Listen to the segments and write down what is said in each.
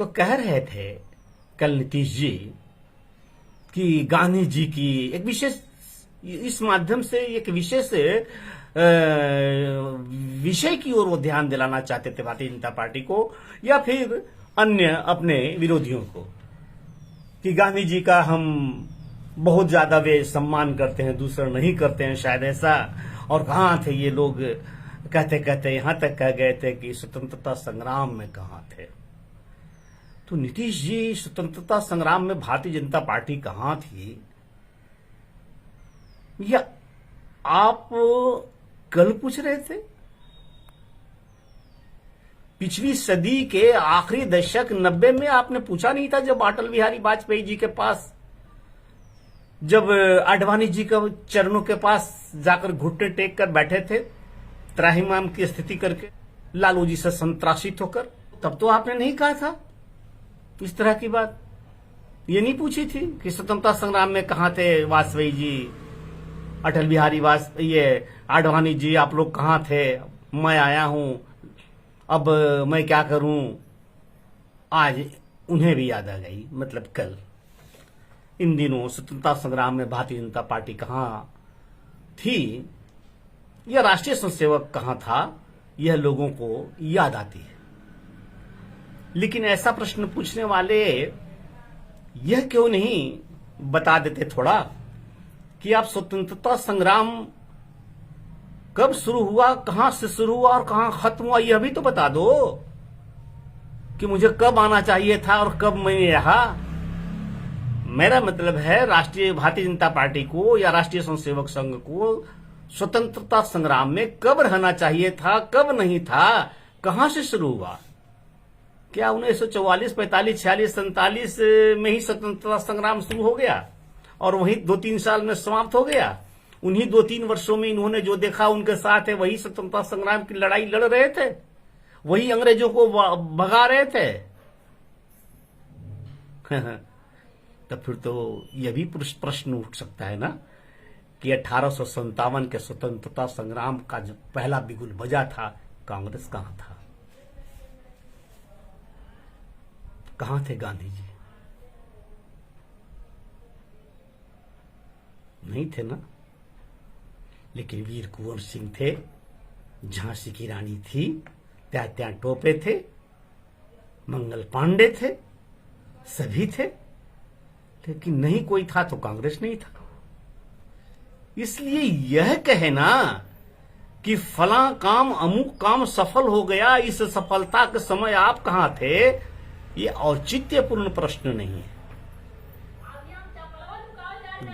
तो कह रहे थे कल नीतीश जी कि गांधी जी की एक विशेष, इस माध्यम से एक विशेष विषय की ओर वो ध्यान दिलाना चाहते थे भारतीय जनता पार्टी को या फिर अन्य अपने विरोधियों को, कि गांधी जी का हम बहुत ज्यादा वे सम्मान करते हैं, दूसरा नहीं करते हैं शायद ऐसा। और कहां थे ये लोग, कहते कहते यहां तक कह गए थे कि स्वतंत्रता संग्राम में कहां थे। तो नीतीश जी, स्वतंत्रता संग्राम में भारतीय जनता पार्टी कहां थी, या आप कल पूछ रहे थे? पिछली सदी के आखिरी दशक 90 में आपने पूछा नहीं था, जब अटल बिहारी वाजपेयी जी के पास, जब आडवाणी जी के चरणों के पास जाकर घुटने टेक कर बैठे थे त्राहिमाम की स्थिति करके, लालू जी से संत्रासित होकर, तब तो आपने नहीं कहा था इस तरह की बात। ये नहीं पूछी थी कि स्वतंत्रता संग्राम में कहां थे वाजपेयी जी, अटल बिहारी वाजपेयी, आडवाणी जी, आप लोग कहां थे, मैं आया हूं, अब मैं क्या करूं। आज उन्हें भी याद आ गई, मतलब कल इन दिनों स्वतंत्रता संग्राम में भारतीय जनता पार्टी कहां थी या राष्ट्रीय स्वयंसेवक कहां था, यह लोगों को याद आती है। लेकिन ऐसा प्रश्न पूछने वाले यह क्यों नहीं बता देते थोड़ा कि आप स्वतंत्रता संग्राम कब शुरू हुआ, कहां से शुरू हुआ और कहां खत्म हुआ, यह भी तो बता दो कि मुझे कब आना चाहिए था और कब मैं रहा। मेरा मतलब है राष्ट्रीय भारतीय जनता पार्टी को या राष्ट्रीय स्वयंसेवक संघ को स्वतंत्रता संग्राम में कब रहना चाहिए था, कब नहीं था, कहां से शुरू हुआ। क्या 1944, 45, 46, 47 में ही स्वतंत्रता संग्राम शुरू हो गया और वही 2-3 साल में समाप्त हो गया? उन्हीं 2-3 वर्षों में इन्होंने जो देखा उनके साथ है, वही स्वतंत्रता संग्राम की लड़ाई लड़ रहे थे, वही अंग्रेजों को भगा रहे थे। तो फिर तो यह भी प्रश्न उठ सकता है ना कि 1857 के स्वतंत्रता संग्राम का जो पहला बिगुल बजा था, कांग्रेस कहां था, कहां थे गांधी जी? नहीं थे ना। लेकिन वीर कुंवर सिंह थे, झांसी की रानी थी, त्यात्या टोपे थे, मंगल पांडे थे, सभी थे। लेकिन नहीं कोई था तो कांग्रेस नहीं था। इसलिए यह कहना कि फला काम अमुक काम सफल हो गया, इस सफलता के समय आप कहां थे, यह औचित्यपूर्ण प्रश्न नहीं है।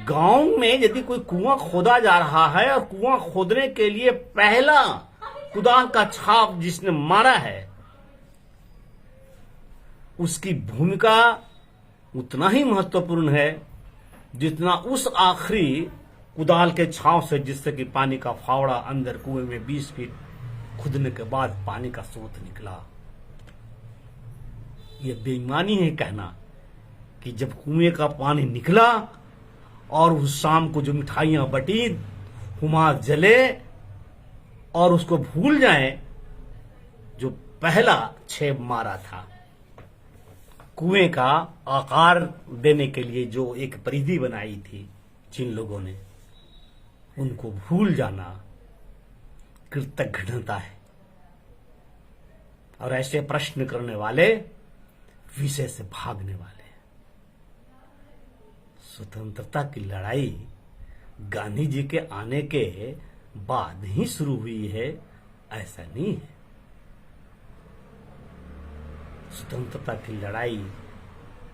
गांव में यदि कोई कुआं खोदा जा रहा है और कुआं खोदने के लिए पहला कुदाल का छाप जिसने मारा है, उसकी भूमिका उतना ही महत्वपूर्ण है जितना उस आखिरी कुदाल के छाव से, जिससे कि पानी का फावड़ा अंदर कुएं में 20 फीट खुदने के बाद पानी का स्रोत निकला। यह बेईमानी है कहना कि जब कुएं का पानी निकला और उस शाम को जो मिठाइयां बटी, हुमार जले और उसको भूल जाएं जो पहला छेद मारा था, कुएं का आकार देने के लिए जो एक परिधि बनाई थी जिन लोगों ने, उनको भूल जाना कृतघ्नता है। और ऐसे प्रश्न करने वाले विषय से भागने वाले। स्वतंत्रता की लड़ाई गांधी जी के आने के बाद ही शुरू हुई है, ऐसा नहीं है। स्वतंत्रता की लड़ाई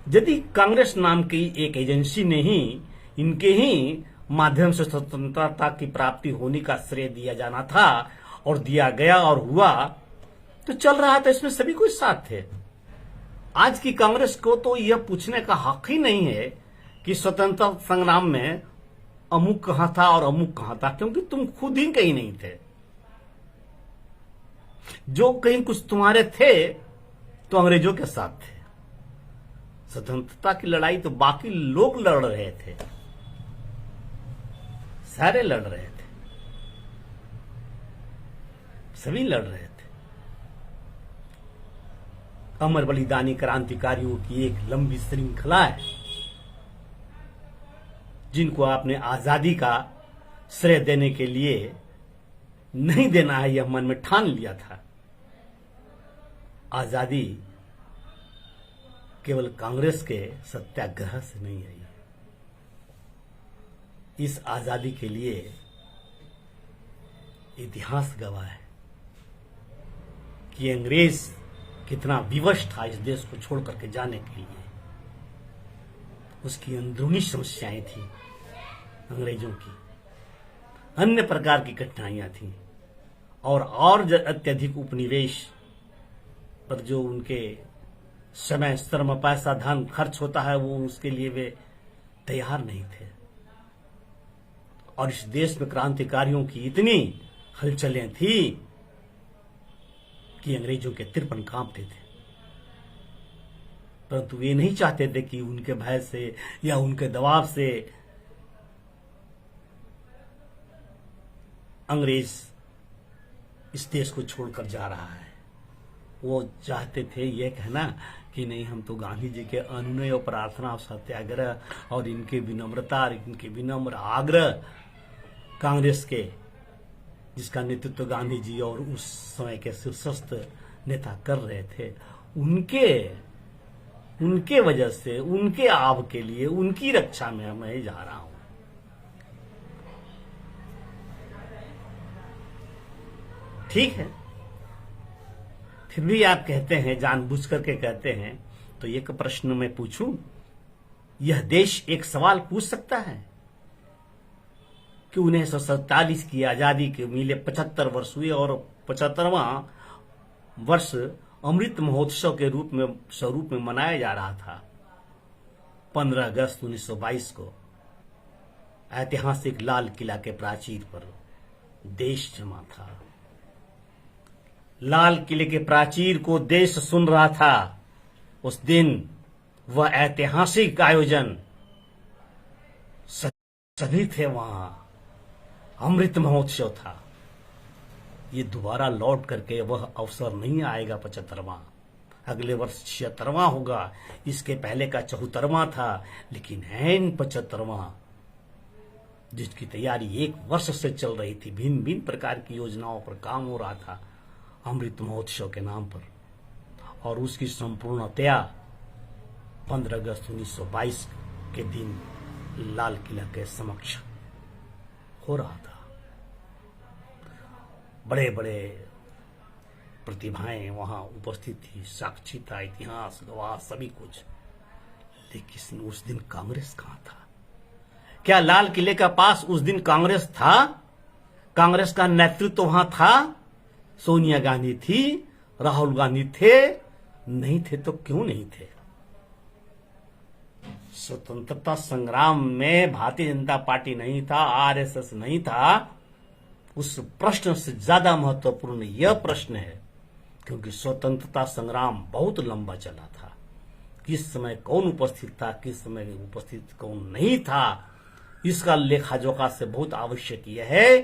यदि कांग्रेस नाम की एक एजेंसी ने ही, इनके ही माध्यम से स्वतंत्रता की प्राप्ति होने का श्रेय दिया जाना था और दिया गया और हुआ, तो चल रहा था, इसमें सभी कुछ साथ थे। आज की कांग्रेस को तो यह पूछने का हक ही नहीं है कि स्वतंत्रता संग्राम में अमुक कहां था और अमुक कहां था, क्योंकि तुम खुद ही कहीं नहीं थे। जो कहीं कुछ तुम्हारे थे तो अंग्रेजों के साथ थे। स्वतंत्रता की लड़ाई तो बाकी लोग लड़ रहे थे, सारे लड़ रहे थे, सभी लड़ रहे थे। अमर बलिदानी क्रांतिकारियों की एक लंबी श्रृंखला है, जिनको आपने आजादी का श्रेय देने के लिए नहीं देना है, यह मन में ठान लिया था। आजादी केवल कांग्रेस के सत्याग्रह से नहीं आई। इस आजादी के लिए इतिहास गवाह है कि अंग्रेज कितना विवश था इस देश को छोड़ करके जाने के लिए। उसकी अंदरूनी समस्याएं थी, अंग्रेजों की अन्य प्रकार की कठिनाइयां थी, और अत्यधिक उपनिवेश पर जो उनके समय, श्रम, पैसा, धन खर्च होता है, वो उसके लिए वे तैयार नहीं थे। और इस देश में क्रांतिकारियों की इतनी हलचलें थी कि अंग्रेजों के तिरपन कांपते थे, परंतु वे नहीं चाहते थे कि उनके भय से या उनके दबाव से अंग्रेज इस देश को छोड़कर जा रहा है। वो चाहते थे ये कहना कि नहीं, हम तो गांधी जी के अनुनय और प्रार्थना और सत्याग्रह और इनके विनम्रता और इनके विनम्र आग्रह, कांग्रेस के जिसका नेतृत्व गांधी जी और उस समय के शीर्षस्थ नेता कर रहे थे, उनके वजह से, उनके आव के लिए, उनकी रक्षा में मैं जा रहा हूं। ठीक है, फिर भी आप कहते हैं, जानबूझ करके कहते हैं, तो एक प्रश्न मैं पूछूं, यह देश एक सवाल पूछ सकता है कि 1947 की आजादी के मिले 75 वर्ष हुए और 75वां वर्ष अमृत महोत्सव के स्वरूप में मनाया जा रहा था। 15 अगस्त 1922 को ऐतिहासिक लाल किला के प्राचीर पर देश जमा था। लाल किले के प्राचीर को देश सुन रहा था। उस दिन वह ऐतिहासिक आयोजन, सभी थे वहां, अमृत महोत्सव था। ये दोबारा लौट करके वह अवसर नहीं आएगा 75वां। अगले वर्ष 76वां होगा, इसके पहले का 74वां था, लेकिन है 75वां, जिसकी तैयारी 1 वर्ष से चल रही थी। भिन्न भिन्न प्रकार की योजनाओं पर काम हो रहा था अमृत महोत्सव के नाम पर, और उसकी संपूर्णतया 15 अगस्त 1922 के दिन लाल किला के समक्ष हो रहा था। बड़े बड़े प्रतिभाएं वहां उपस्थित थी, साक्षी था, इतिहास गवाह, सभी कुछ। लेकिन उस दिन कांग्रेस कहां था? क्या लाल किले के पास उस दिन कांग्रेस था? कांग्रेस का नेतृत्व वहां था? सोनिया गांधी थी, राहुल गांधी थे? नहीं थे तो क्यों नहीं थे? स्वतंत्रता संग्राम में भारतीय जनता पार्टी नहीं था, आरएसएस नहीं था। उस प्रश्न से ज्यादा महत्वपूर्ण यह प्रश्न है, क्योंकि स्वतंत्रता संग्राम बहुत लंबा चला था। किस समय कौन उपस्थित था, किस समय उपस्थित कौन नहीं था, इसका लेखा जोखा से बहुत आवश्यक यह है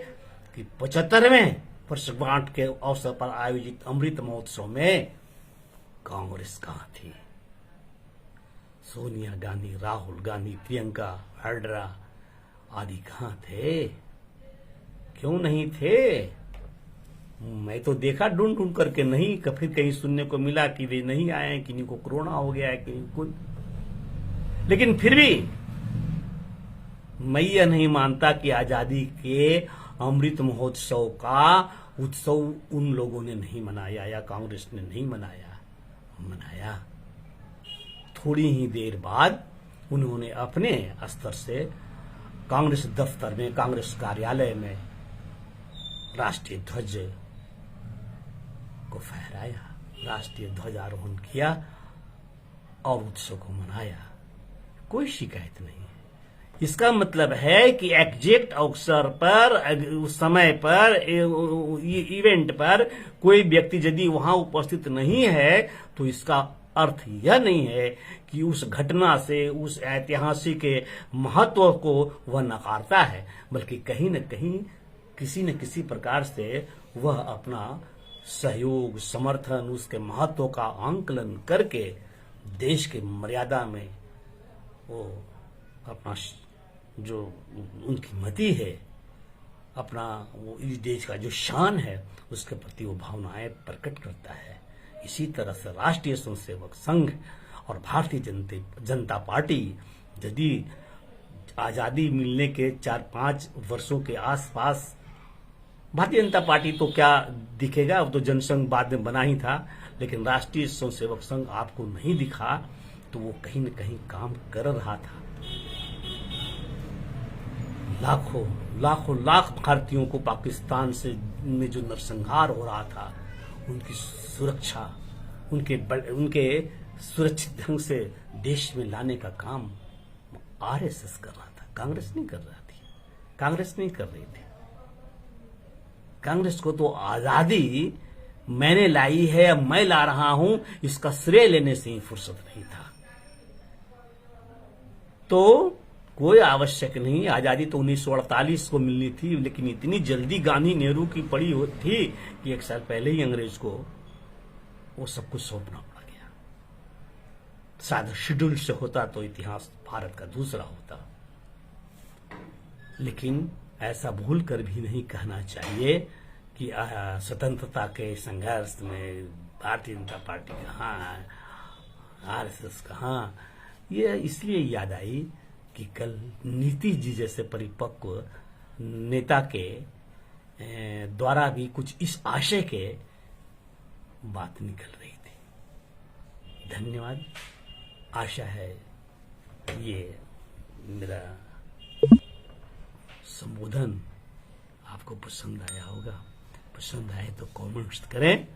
कि 75वें वर्षगांठ के अवसर पर आयोजित अमृत महोत्सव में कांग्रेस कहां थी? सोनिया गांधी, राहुल गांधी, प्रियंका वाड्रा आदि कहां थे? क्यों नहीं थे? मैं तो देखा ढूंढ ढूंढ करके, नहीं फिर कहीं सुनने को मिला कि वे नहीं आए, किन्हीं को कोरोना हो गया है, किन्हीं को। लेकिन फिर भी मैं यह नहीं मानता कि आजादी के अमृत महोत्सव का उत्सव उन लोगों ने नहीं मनाया या कांग्रेस ने नहीं मनाया। थोड़ी ही देर बाद उन्होंने अपने स्तर से कांग्रेस दफ्तर में, कांग्रेस कार्यालय में राष्ट्रीय ध्वज को फहराया, राष्ट्रीय ध्वजारोहण किया और उत्सव को मनाया। कोई शिकायत नहीं है। इसका मतलब है कि एग्जैक्ट अवसर पर, उस समय पर, इवेंट पर कोई व्यक्ति यदि वहां उपस्थित नहीं है तो इसका अर्थ यह नहीं है कि उस घटना से, उस ऐतिहासिक महत्व को वह नकारता है, बल्कि कहीं न कहीं, किसी न किसी प्रकार से वह अपना सहयोग, समर्थन, उसके महत्व का आंकलन करके देश की मर्यादा में वो अपना जो उनकी मति है, अपना वो इस देश का जो शान है, उसके प्रति वो भावनाएं प्रकट करता है। इसी तरह से राष्ट्रीय स्वयंसेवक संघ और भारतीय जनता पार्टी यदि आजादी मिलने के 4-5 वर्षों के आसपास, भारतीय जनता पार्टी तो क्या दिखेगा, वो तो जनसंघ बाद में बना ही था, लेकिन राष्ट्रीय स्वयंसेवक संघ आपको नहीं दिखा, तो वो कहीं न कहीं काम कर रहा था। लाख भारतीयों को पाकिस्तान से में जो नरसंहार हो रहा था, उनकी सुरक्षा, उनके सुरक्षित ढंग से देश में लाने का काम आरएसएस कर रहा था, कांग्रेस नहीं कर रही थी। कांग्रेस को तो आजादी मैंने लाई है, अब मैं ला रहा हूं, इसका श्रेय लेने से ही फुर्सत नहीं था। तो कोई आवश्यक नहीं, आजादी तो 1948 को मिलनी थी, लेकिन इतनी जल्दी गांधी नेहरू की पड़ी थी कि 1 साल पहले ही अंग्रेज को वो सब कुछ सौंपना पड़ गया। शायद शेड्यूल से होता तो इतिहास भारत का दूसरा होता, लेकिन ऐसा भूल कर भी नहीं कहना चाहिए कि स्वतंत्रता के संघर्ष में भारतीय जनता पार्टी कहाँ है, आरएसएस कहाँ। ये इसलिए याद आई कि कल नीतीश जी जैसे परिपक्व नेता के द्वारा भी कुछ इस आशय के बात निकल रही थी। धन्यवाद। आशा है ये मेरा संबोधन आपको पसंद आया होगा। पसंद आए तो कमेंट्स करें।